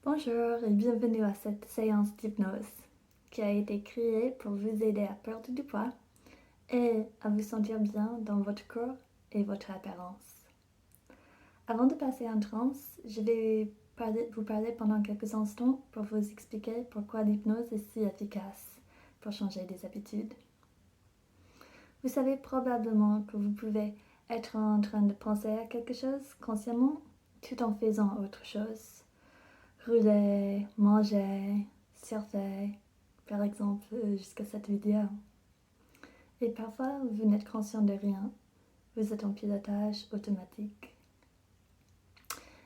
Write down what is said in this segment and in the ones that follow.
Bonjour et bienvenue à cette séance d'hypnose qui a été créée pour vous aider à perdre du poids et à vous sentir bien dans votre corps et votre apparence. Avant de passer en transe, je vais vous parler pendant quelques instants pour vous expliquer pourquoi l'hypnose est si efficace pour changer des habitudes. Vous savez probablement que vous pouvez être en train de penser à quelque chose consciemment tout en faisant autre chose. Rouler, manger, surfer, par exemple, jusqu'à cette vidéo. Et parfois, vous n'êtes conscient de rien. Vous êtes en pilotage automatique.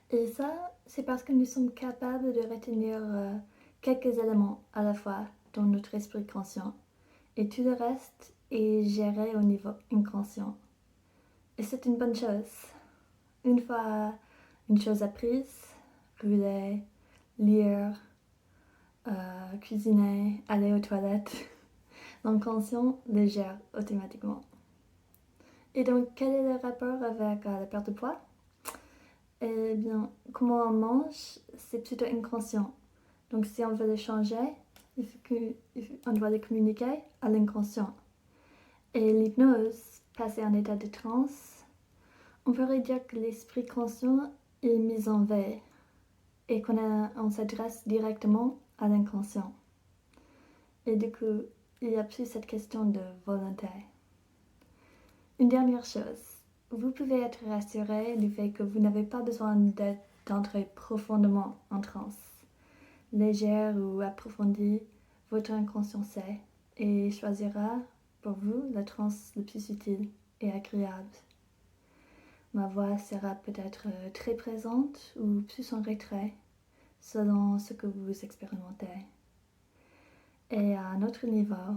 Et ça, c'est parce que nous sommes capables de retenir quelques éléments à la fois dans notre esprit conscient. Et tout le reste est géré au niveau inconscient. Et c'est une bonne chose. Une fois une chose apprise, rouler, lire, cuisiner, aller aux toilettes, l'inconscient le gère automatiquement. Et donc, quel est le rapport avec la perte de poids? Eh bien, comment on mange, c'est plutôt inconscient. Donc, si on veut le changer, on doit le communiquer à l'inconscient. Et l'hypnose, passer en état de transe, on pourrait dire que l'esprit conscient est mis en veille et qu'on s'adresse directement à l'inconscient. Et du coup, il n'y a plus cette question de volonté. Une dernière chose, vous pouvez être rassuré du fait que vous n'avez pas besoin d'entrer profondément en transe. Légère ou approfondie, votre inconscient sait et choisira pour vous la transe le plus utile et agréable. Ma voix sera peut-être très présente ou plus en retrait, selon ce que vous expérimentez. Et à un autre niveau,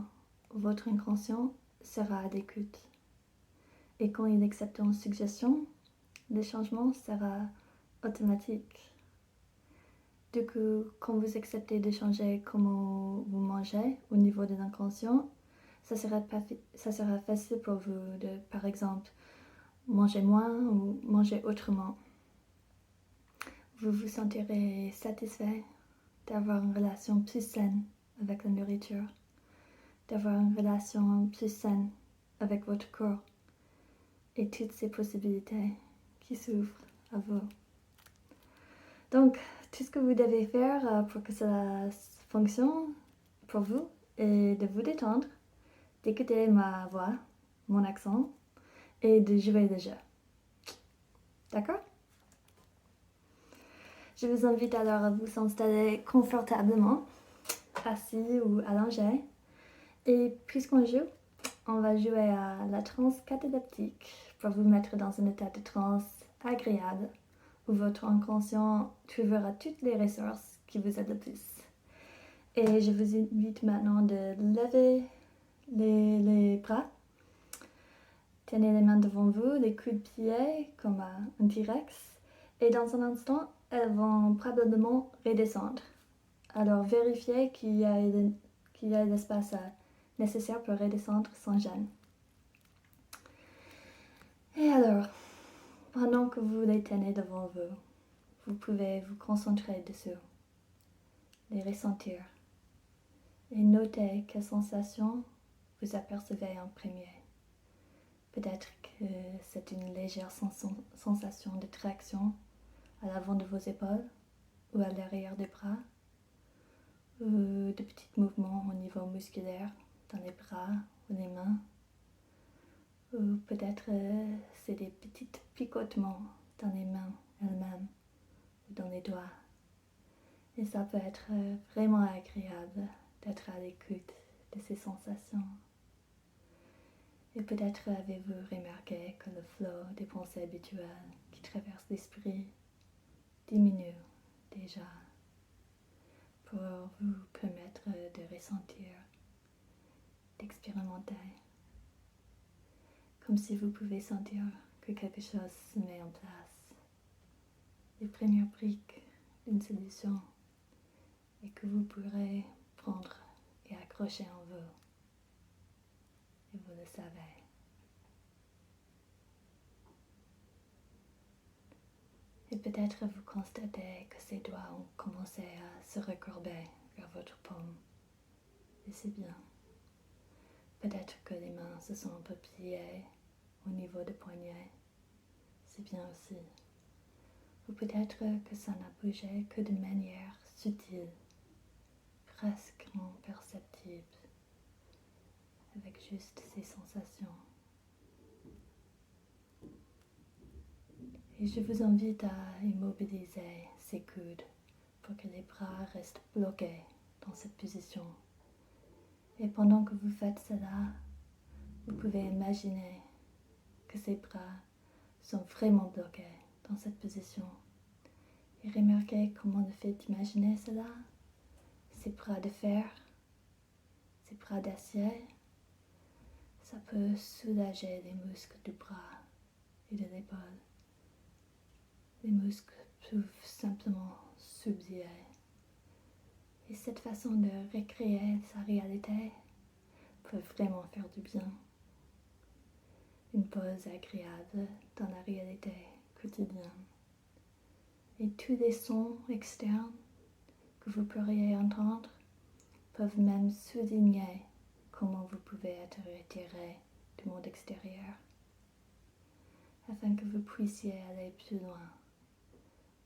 votre inconscient sera à l'écoute. Et quand il accepte une suggestion, le changement sera automatique. Du coup, quand vous acceptez de changer comment vous mangez au niveau de l'inconscient, ça sera facile pour vous de, par exemple, manger moins ou manger autrement. Vous vous sentirez satisfait d'avoir une relation plus saine avec la nourriture, d'avoir une relation plus saine avec votre corps et toutes ces possibilités qui s'ouvrent à vous. Donc, tout ce que vous devez faire pour que cela fonctionne pour vous est de vous détendre, d'écouter ma voix, mon accent et de jouer le jeu. D'accord? Je vous invite alors à vous installer confortablement, assis ou allongé. Et puisqu'on joue, on va jouer à la transe cataleptique pour vous mettre dans un état de transe agréable où votre inconscient trouvera toutes les ressources qui vous aident le plus. Et je vous invite maintenant de lever les bras. Tenez les mains devant vous, les coudes de pied comme un T-Rex. Et dans un instant, elles vont probablement redescendre. Alors vérifiez qu'il y a l'espace nécessaire pour redescendre sans gêne. Et alors, pendant que vous les tenez devant vous, vous pouvez vous concentrer dessus, les ressentir et noter quelles sensations vous apercevez en premier. Peut-être que c'est une légère sensation de traction à l'avant de vos épaules ou à l'arrière des bras, ou de petits mouvements au niveau musculaire dans les bras ou les mains, ou peut-être c'est des petits picotements dans les mains elles-mêmes ou dans les doigts. Et ça peut être vraiment agréable d'être à l'écoute de ces sensations. Et peut-être avez-vous remarqué que le flot des pensées habituelles qui traversent l'esprit diminue déjà pour vous permettre de ressentir, d'expérimenter, comme si vous pouvez sentir que quelque chose se met en place, les premières briques d'une solution, et que vous pourrez prendre et accrocher en vous. Et vous le savez. Et peut-être peut-être vous constatez que ses doigts ont commencé à se recourber vers votre paume. Et c'est bien. Peut-être que les mains se sont un peu pliées au niveau des poignets. C'est bien aussi. Ou peut-être que ça n'a bougé que de manière subtile, presque imperceptible, avec juste ces sensations. Et je vous invite à immobiliser ces coudes pour que les bras restent bloqués dans cette position. Et pendant que vous faites cela, vous pouvez imaginer que ces bras sont vraiment bloqués dans cette position. Et remarquez comment le fait d'imaginer cela, ces bras de fer, ces bras d'acier, ça peut soulager les muscles du bras et de l'épaule. Les muscles peuvent simplement s'oublier. Et cette façon de recréer sa réalité peut vraiment faire du bien. Une pause agréable dans la réalité quotidienne. Et tous les sons externes que vous pourriez entendre peuvent même souligner comment vous pouvez être retiré du monde extérieur, afin que vous puissiez aller plus loin,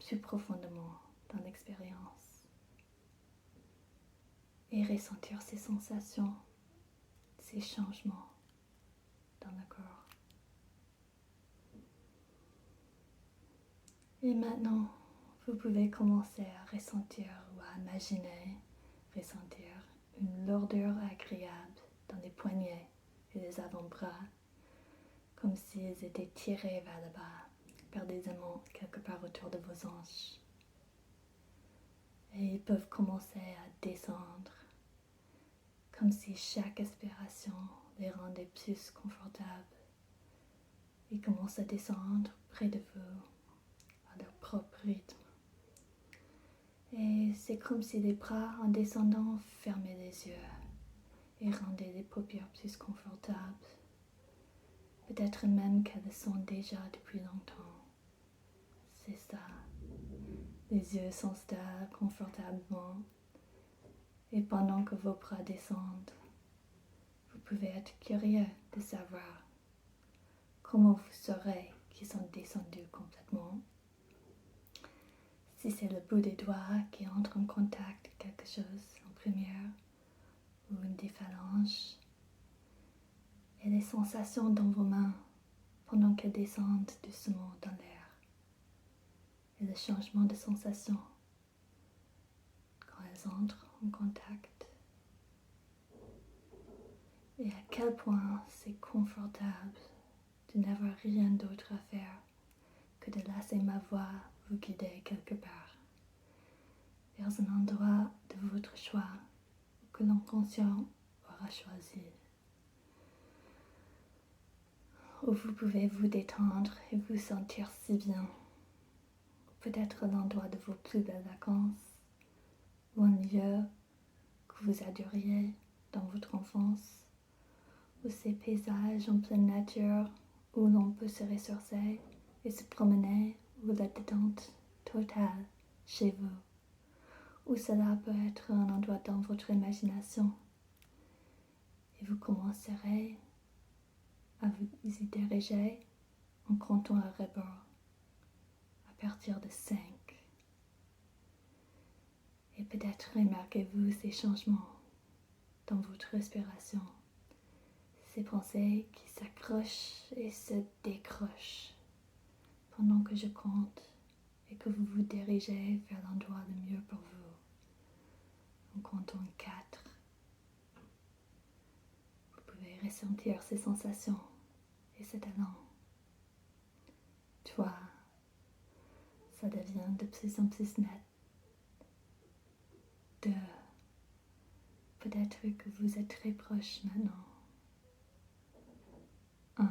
plus profondément dans l'expérience et ressentir ces sensations, ces changements dans le corps. Et maintenant, vous pouvez commencer à ressentir ou à imaginer ressentir une lourdeur agréable dans les poignets et les avant-bras, comme s'ils étaient tirés vers le bas par des aimants quelque part autour de vos hanches. Et ils peuvent commencer à descendre, comme si chaque expiration les rendait plus confortables. Ils commencent à descendre près de vous, à leur propre rythme. Et c'est comme si les bras, en descendant, fermaient les yeux et rendaient les paupières plus confortables. Peut-être même qu'elles le sont déjà depuis longtemps. C'est ça. Les yeux s'installent confortablement. Et pendant que vos bras descendent, vous pouvez être curieux de savoir comment vous saurez qu'ils sont descendus complètement. Si c'est le bout des doigts qui entre en contact avec quelque chose en première, ou une des phalanges, et les sensations dans vos mains pendant qu'elles descendent doucement dans l'air, et le changement de sensation quand elles entrent en contact, et à quel point c'est confortable de n'avoir rien d'autre à faire que de laisser ma voix vous guider quelque part, vers un endroit de votre choix que l'inconscient aura choisi, où vous pouvez vous détendre et vous sentir si bien. Peut-être l'endroit de vos plus belles vacances, ou un lieu que vous adoriez dans votre enfance, ou ces paysages en pleine nature où l'on peut se ressourcer et se promener, ou la détente totale chez vous, ou cela peut être un endroit dans votre imagination. Et vous commencerez à vous y diriger en comptant à rebord, à partir de 5. Et peut-être remarquez-vous ces changements dans votre respiration, ces pensées qui s'accrochent et se décrochent pendant que je compte et que vous vous dirigez vers l'endroit le mieux pour vous. En comptant 4, vous pouvez ressentir ces sensations et cet élan. 3, ça devient de plus en plus net. 2, peut-être que vous êtes très proche maintenant. 1,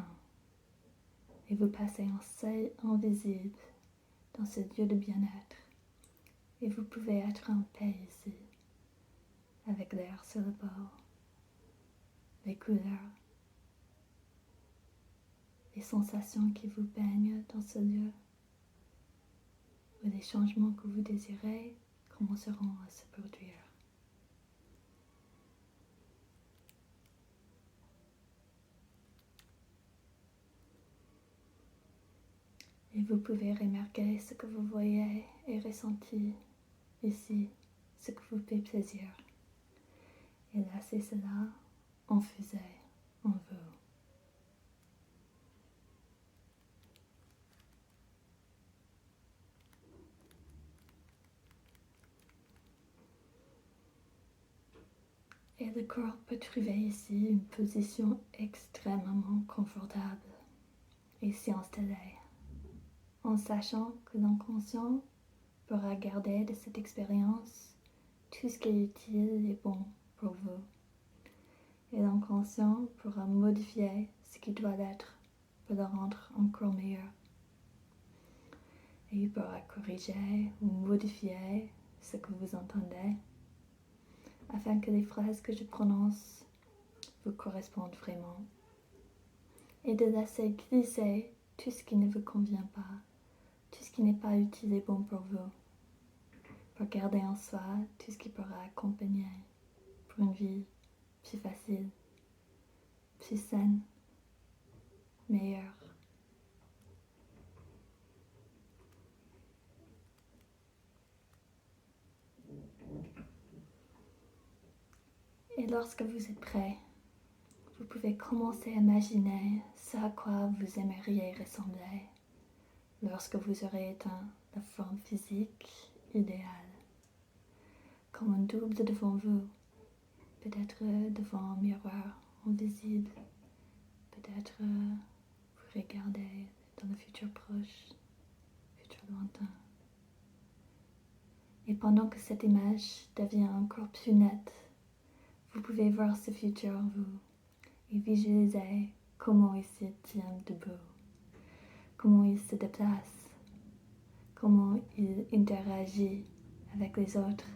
et vous passez en seuil invisible dans ce lieu de bien-être. Et vous pouvez être en paix ici, avec l'air sur le bord, les couleurs, les sensations qui vous baignent dans ce lieu. ou les changements que vous désirez commenceront à se produire. Et vous pouvez remarquer ce que vous voyez et ressentez ici, ce que vous fait plaisir. Et laissez cela infuser en vous. Et le corps peut trouver ici une position extrêmement confortable et s'y installer, en sachant que l'inconscient pourra garder de cette expérience tout ce qui est utile et bon pour vous. Et l'inconscient pourra modifier ce qui doit l'être pour le rendre encore meilleur. Et il pourra corriger ou modifier ce que vous entendez afin que les phrases que je prononce vous correspondent vraiment. Et de laisser glisser tout ce qui ne vous convient pas, tout ce qui n'est pas utile et bon pour vous, pour garder en soi tout ce qui pourra accompagner pour une vie plus facile, plus saine, meilleure. Et lorsque vous êtes prêt, vous pouvez commencer à imaginer ce à quoi vous aimeriez ressembler lorsque vous aurez atteint la forme physique idéale, comme un double devant vous, peut-être devant un miroir invisible, peut-être vous regardez dans le futur proche, futur lointain. Et pendant que cette image devient encore plus nette, vous pouvez voir ce futur en vous et visualiser comment il se tient debout, comment il se déplace, comment il interagit avec les autres.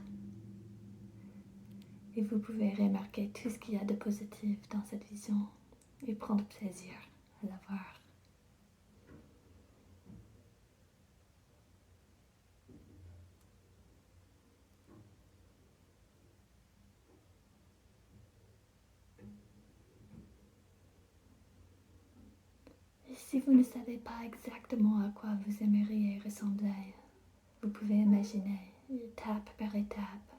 Et vous pouvez remarquer tout ce qu'il y a de positif dans cette vision et prendre plaisir à la voir. Et si vous ne savez pas exactement à quoi vous aimeriez ressembler, vous pouvez imaginer étape par étape,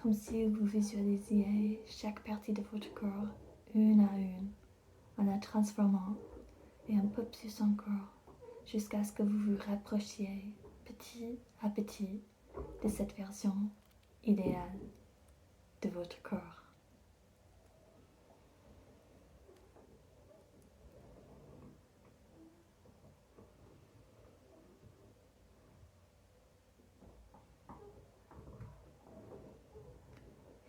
comme si vous visualisiez chaque partie de votre corps une à une, en la transformant et un peu plus encore, jusqu'à ce que vous vous rapprochiez petit à petit de cette version idéale de votre corps.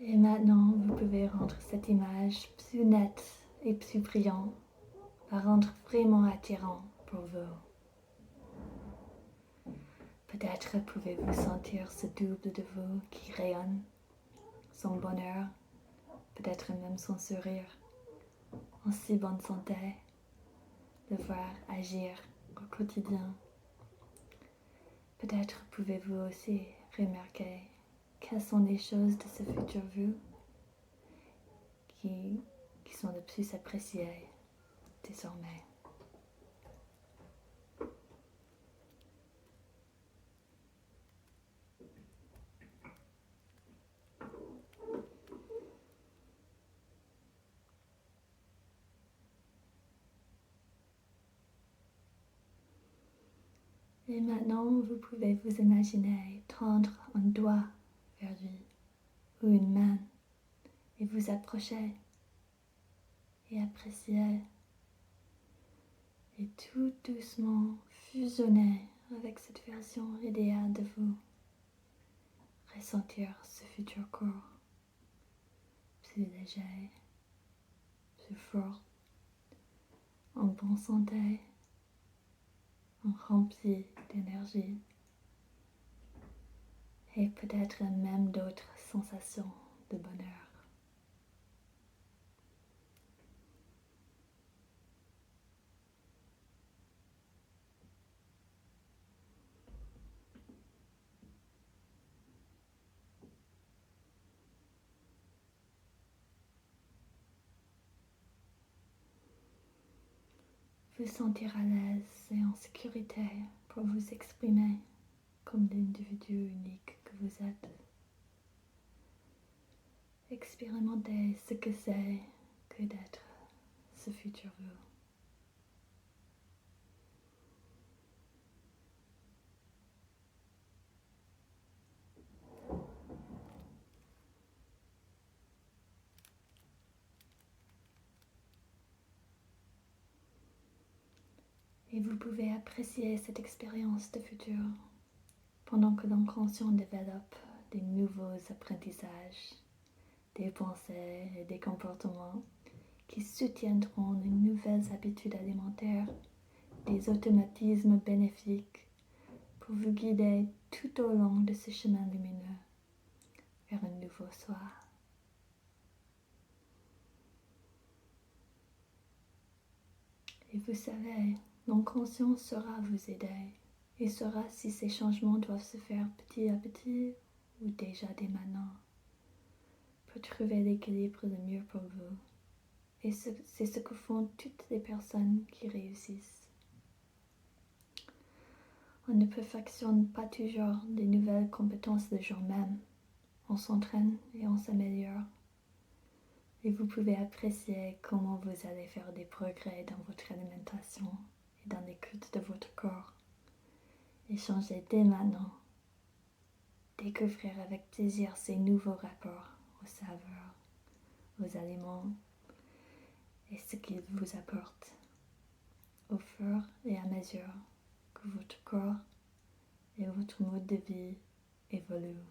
Et maintenant, vous pouvez rendre cette image plus nette et plus brillante, la rendre vraiment attirant pour vous. Peut-être pouvez-vous sentir ce double de vous qui rayonne, son bonheur, peut-être même son sourire, en si bonne santé, de voir agir au quotidien. Peut-être pouvez-vous aussi remarquer quelles sont les choses de ce futur vous qui sont le plus appréciées désormais. Et maintenant, vous pouvez vous imaginer tendre un doigt vers lui ou une main et vous approcher et apprécier et tout doucement fusionner avec cette version idéale de vous. Ressentir ce futur corps plus léger, plus fort, en bonne santé, rempli d'énergie et peut-être même d'autres sensations de bonheur. vous sentir à l'aise et en sécurité pour vous exprimer comme l'individu unique que vous êtes. Expérimentez ce que c'est que d'être ce futur vous. Et vous pouvez apprécier cette expérience de futur pendant que l'inconscient développe des nouveaux apprentissages, des pensées et des comportements qui soutiendront de nouvelles habitudes alimentaires, des automatismes bénéfiques pour vous guider tout au long de ce chemin lumineux vers un nouveau soi. Et vous savez, l'inconscient saura vous aider et saura si ces changements doivent se faire petit à petit ou déjà dès maintenant pour trouver l'équilibre le mieux pour vous. Et c'est ce que font toutes les personnes qui réussissent. On ne perfectionne pas toujours des nouvelles compétences le jour même. On s'entraîne et on s'améliore. Et vous pouvez apprécier comment vous allez faire des progrès dans votre alimentation et dans l'écoute de votre corps. Et changer dès maintenant. Découvrir avec plaisir ces nouveaux rapports aux saveurs, aux aliments et ce qu'ils vous apportent au fur et à mesure que votre corps et votre mode de vie évoluent.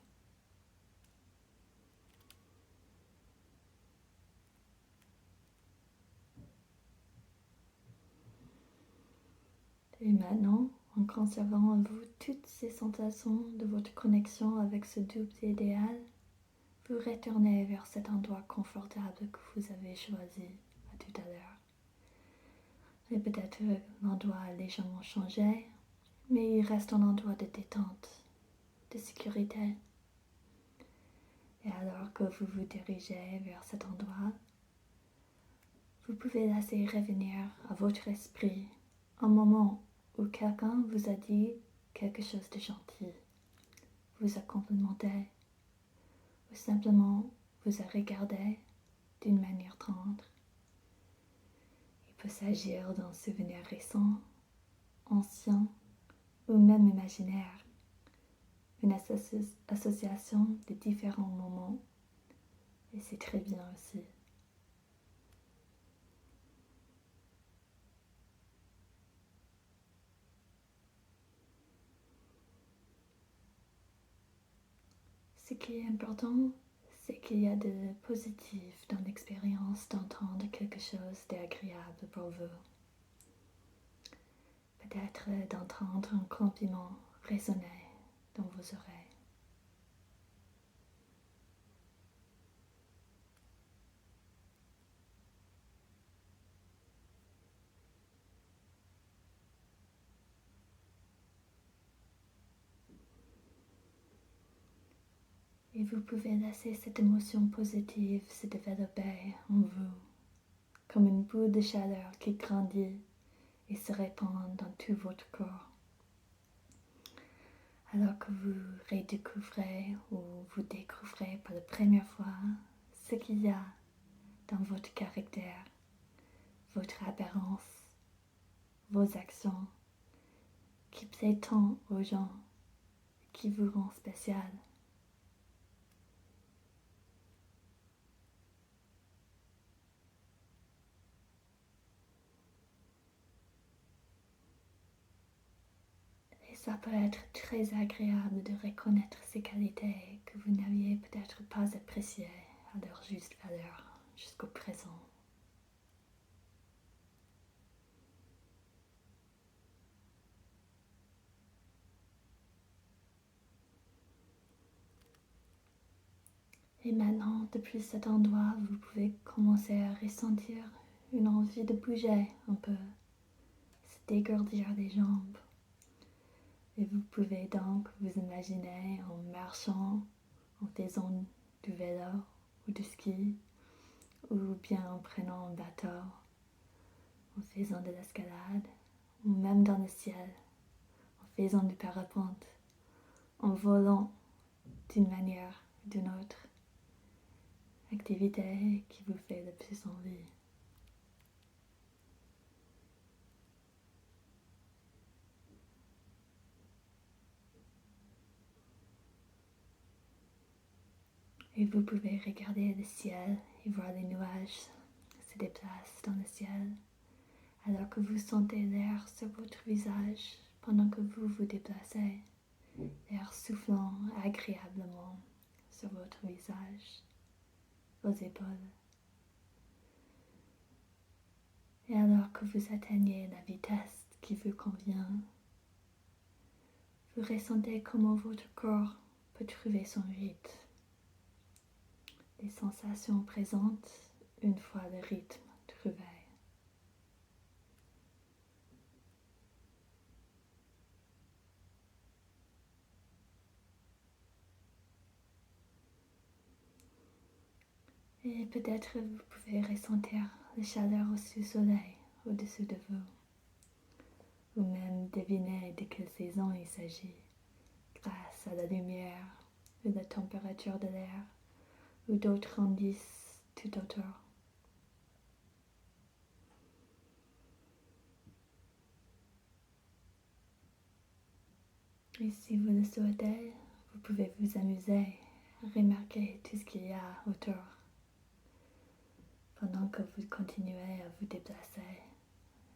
Et maintenant, en conservant en vous toutes ces sensations de votre connexion avec ce double idéal, vous retournez vers cet endroit confortable que vous avez choisi à tout à l'heure. Et peut-être l'endroit a légèrement changé, mais il reste un endroit de détente, de sécurité. Et alors que vous vous dirigez vers cet endroit, vous pouvez laisser revenir à votre esprit un moment où quelqu'un vous a dit quelque chose de gentil, vous a complimenté, ou simplement vous a regardé d'une manière tendre. Il peut s'agir d'un souvenir récent, ancien ou même imaginaire, une association de différents moments, et c'est très bien aussi. Ce qui est important, c'est qu'il y a de positif dans l'expérience d'entendre quelque chose d'agréable pour vous. Peut-être d'entendre un compliment résonner dans vos oreilles. Et vous pouvez laisser cette émotion positive se développer en vous, comme une boule de chaleur qui grandit et se répand dans tout votre corps. Alors que vous redécouvrez ou vous découvrez pour la première fois ce qu'il y a dans votre caractère, votre apparence, vos actions, qui plaît tant aux gens, qui vous rend spécial. Et ça peut être très agréable de reconnaître ces qualités que vous n'aviez peut-être pas appréciées à leur juste valeur jusqu'au présent. Et maintenant, depuis cet endroit, vous pouvez commencer à ressentir une envie de bouger un peu, se dégourdir les jambes. Et vous pouvez donc vous imaginer en marchant, en faisant du vélo ou du ski, ou bien en prenant un bateau, en faisant de l'escalade, ou même dans le ciel, en faisant du parapente, en volant d'une manière ou d'une autre. Activité qui vous fait le plus envie. Et vous pouvez regarder le ciel et voir les nuages se déplacent dans le ciel, alors que vous sentez l'air sur votre visage pendant que vous vous déplacez, l'air soufflant agréablement sur votre visage, vos épaules. Et alors que vous atteignez la vitesse qui vous convient, vous ressentez comment votre corps peut trouver son rythme. Les sensations présentes une fois le rythme trouvé. Et peut-être vous pouvez ressentir la chaleur au soleil au-dessus de vous, ou même deviner de quelle saison il s'agit, grâce à la lumière ou la température de l'air, ou d'autres indices tout autour. Et si vous le souhaitez, vous pouvez vous amuser à remarquer tout ce qu'il y a autour, pendant que vous continuez à vous déplacer,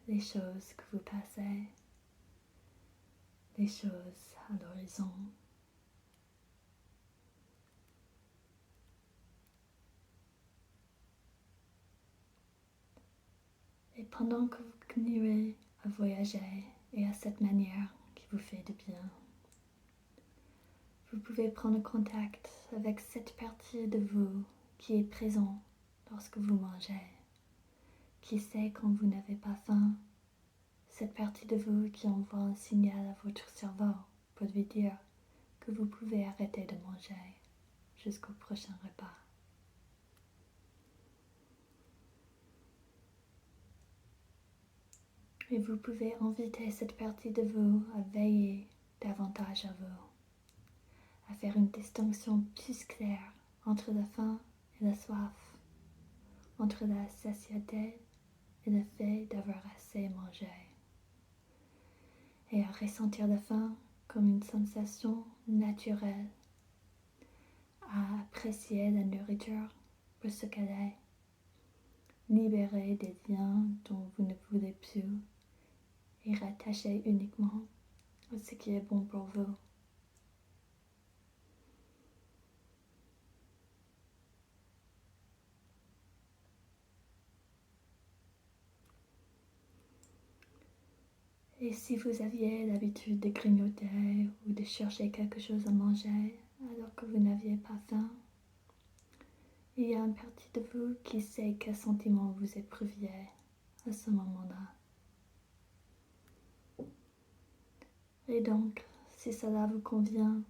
les choses que vous passez, les choses à l'horizon. Et pendant que vous continuez à voyager et à cette manière qui vous fait du bien, vous pouvez prendre contact avec cette partie de vous qui est présente lorsque vous mangez, qui sait quand vous n'avez pas faim, cette partie de vous qui envoie un signal à votre cerveau pour lui dire que vous pouvez arrêter de manger jusqu'au prochain repas. Et vous pouvez inviter cette partie de vous à veiller davantage à vous, à faire une distinction plus claire entre la faim et la soif, entre la satiété et le fait d'avoir assez mangé, et à ressentir la faim comme une sensation naturelle, à apprécier la nourriture pour ce qu'elle est, libérer des liens dont vous ne voulez plus et rattacher uniquement à ce qui est bon pour vous. Et si vous aviez l'habitude de grignoter ou de chercher quelque chose à manger alors que vous n'aviez pas faim, il y a une partie de vous qui sait quel sentiment vous éprouviez à ce moment-là. Et donc, si cela vous convient,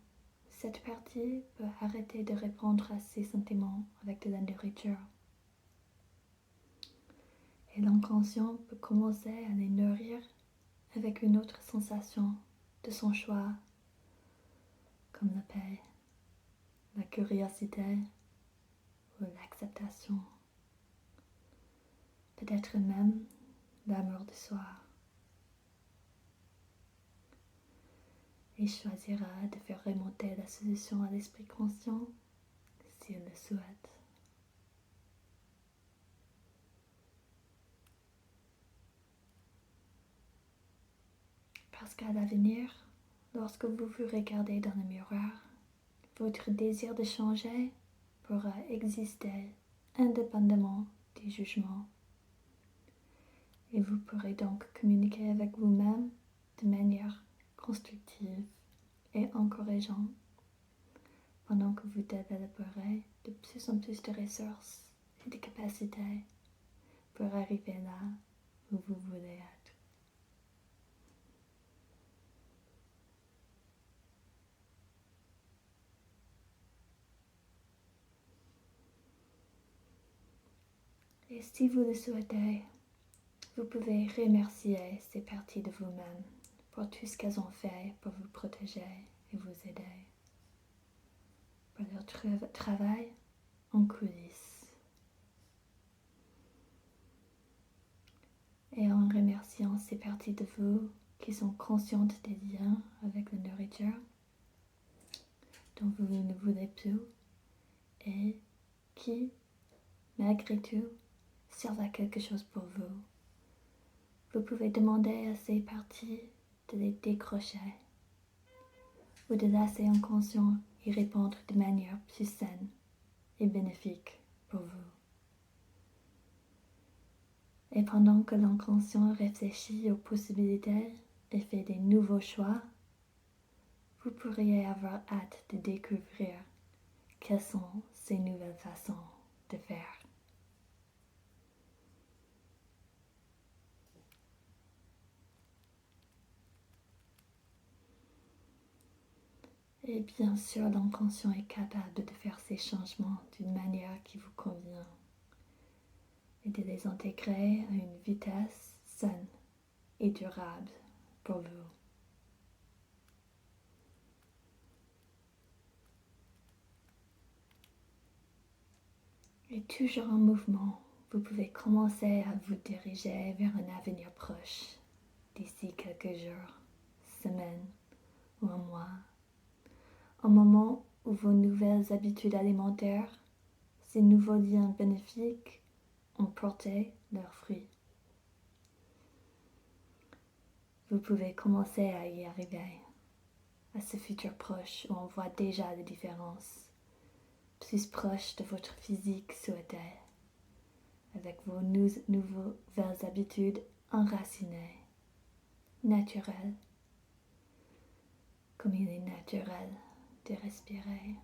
cette partie peut arrêter de répondre à ces sentiments avec de la nourriture. Et l'inconscient peut commencer à les nourrir avec une autre sensation de son choix, comme la paix, la curiosité ou l'acceptation, peut-être même l'amour de soi, et choisira de faire remonter la solution à l'esprit conscient s'il le souhaite. Parce qu'à l'avenir, lorsque vous vous regardez dans le miroir, votre désir de changer pourra exister indépendamment du jugement. Et vous pourrez donc communiquer avec vous-même de manière constructive et encourageante pendant que vous développerez de plus en plus de ressources et de capacités pour arriver là où vous voulez être. Et si vous le souhaitez, Vous pouvez remercier ces parties de vous-même pour tout ce qu'elles ont fait pour vous protéger et vous aider, pour leur travail en coulisses. Et en remerciant ces parties de vous qui sont conscientes des liens avec la nourriture, dont vous ne voulez plus, et qui, malgré tout, servent à quelque chose pour vous. Vous pouvez demander à ces parties de les décrocher ou de laisser inconscient y répondre de manière plus saine et bénéfique pour vous. Et pendant que l'inconscient réfléchit aux possibilités et fait des nouveaux choix, vous pourriez avoir hâte de découvrir quelles sont ces nouvelles façons de faire. Et bien sûr, l'inconscient est capable de faire ces changements d'une manière qui vous convient et de les intégrer à une vitesse saine et durable pour vous. Et toujours en mouvement, vous pouvez commencer à vous diriger vers un avenir proche, d'ici quelques jours, semaines ou un mois. Un moment où vos nouvelles habitudes alimentaires, ces nouveaux liens bénéfiques, ont porté leurs fruits. Vous pouvez commencer à y arriver, à ce futur proche où on voit déjà les différences, plus proche de votre physique souhaité, avec vos nouvelles habitudes enracinées, naturelles, comme il est naturel de respirer.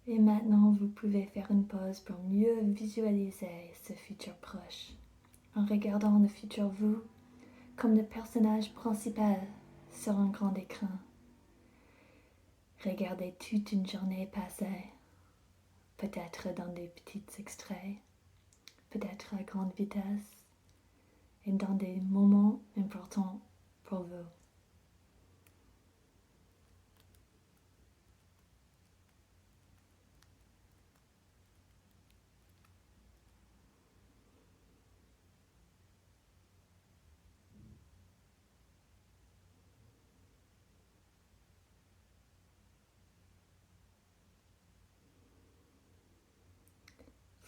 Et maintenant, vous pouvez faire une pause pour mieux visualiser ce futur proche, en regardant le futur vous comme le personnage principal sur un grand écran. Regardez toute une journée passée, peut-être dans des petits extraits, peut-être à grande vitesse, et dans des moments importants pour vous.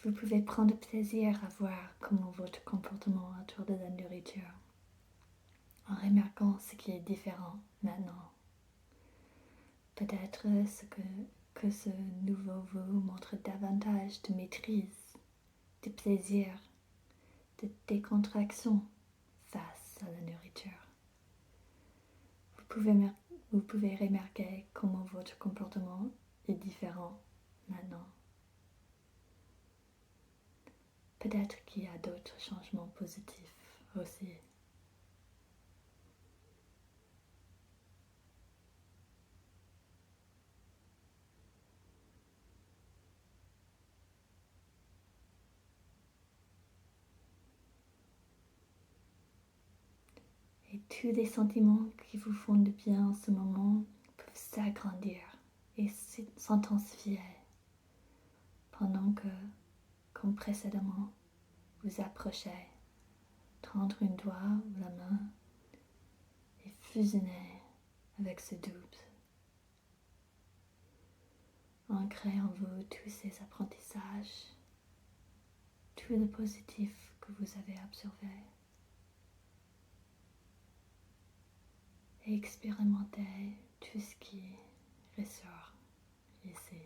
Vous pouvez prendre plaisir à voir comment votre comportement autour de la nourriture, en remarquant ce qui est différent maintenant. Peut-être que ce nouveau vous montre davantage de maîtrise, de plaisir, de décontraction face à la nourriture. Vous pouvez remarquer comment votre comportement est différent maintenant. Peut-être qu'il y a d'autres changements positifs aussi. Et tous les sentiments qui vous font du bien en ce moment peuvent s'agrandir et s'intensifier pendant que, comme précédemment, vous approchez, tendre une doigt ou la main et fusionner avec ce doute. Ancrez en vous tous ces apprentissages, tout le positif que vous avez absorbé. Et expérimentez tout ce qui ressort ici.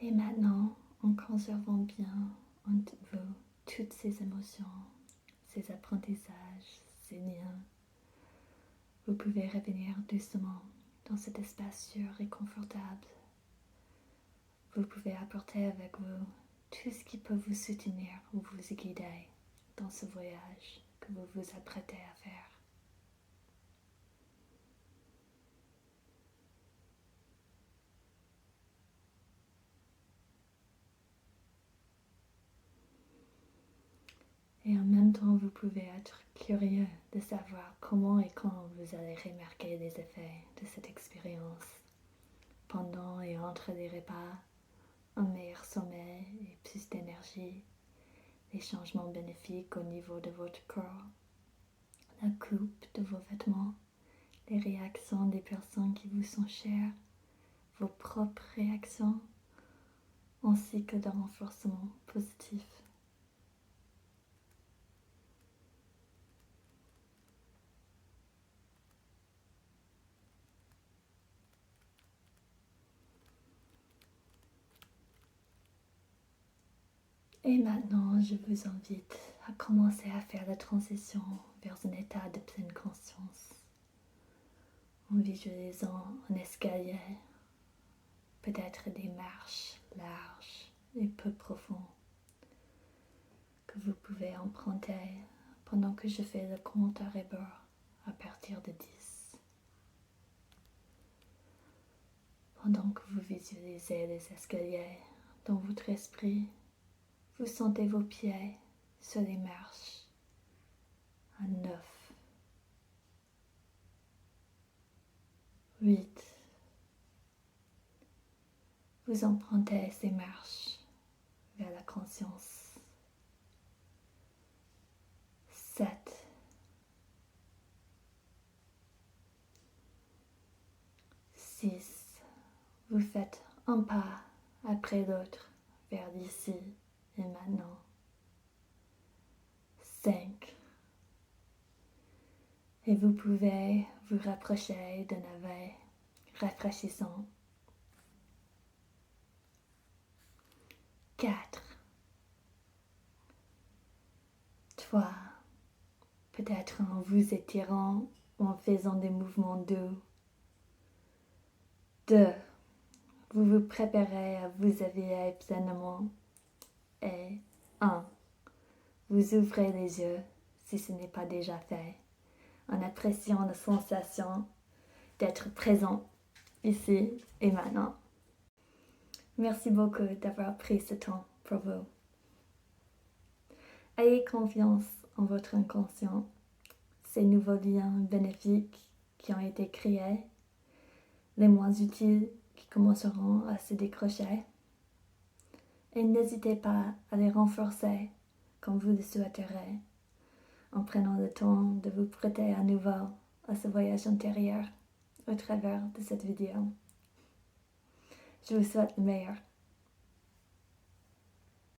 Et maintenant, en conservant bien en vous toutes ces émotions, ces apprentissages, ces liens, vous pouvez revenir doucement dans cet espace sûr et confortable. Vous pouvez apporter avec vous tout ce qui peut vous soutenir ou vous guider dans ce voyage que vous vous apprêtez à faire. Et en même temps, vous pouvez être curieux de savoir comment et quand vous allez remarquer les effets de cette expérience. Pendant et entre les repas, un meilleur sommeil et plus d'énergie, les changements bénéfiques au niveau de votre corps, la coupe de vos vêtements, les réactions des personnes qui vous sont chères, vos propres réactions, ainsi que le renforcement positif. Et maintenant, je vous invite à commencer à faire la transition vers un état de pleine conscience, en visualisant un escalier, peut-être des marches larges et peu profondes, que vous pouvez emprunter pendant que je fais le compte à rebours à partir de 10. Pendant que vous visualisez les escaliers dans votre esprit, vous sentez vos pieds sur les marches à 9, 8. Vous empruntez ces marches vers la conscience. 7. 6. Vous faites un pas après l'autre vers l'ici et maintenant. 5. Et vous pouvez vous rapprocher d'un éveil rafraîchissant. 4. 3. Peut-être en vous étirant ou en faisant des mouvements doux. 2. Vous vous préparez à vous éveiller pleinement. Et 1. Vous ouvrez les yeux si ce n'est pas déjà fait, en appréciant la sensation d'être présent ici et maintenant. Merci beaucoup d'avoir pris ce temps pour vous. Ayez confiance en votre inconscient, ces nouveaux liens bénéfiques qui ont été créés, les moins utiles qui commenceront à se décrocher. Et n'hésitez pas à les renforcer comme vous le souhaiterez, en prenant le temps de vous prêter à nouveau à ce voyage intérieur au travers de cette vidéo. Je vous souhaite le meilleur.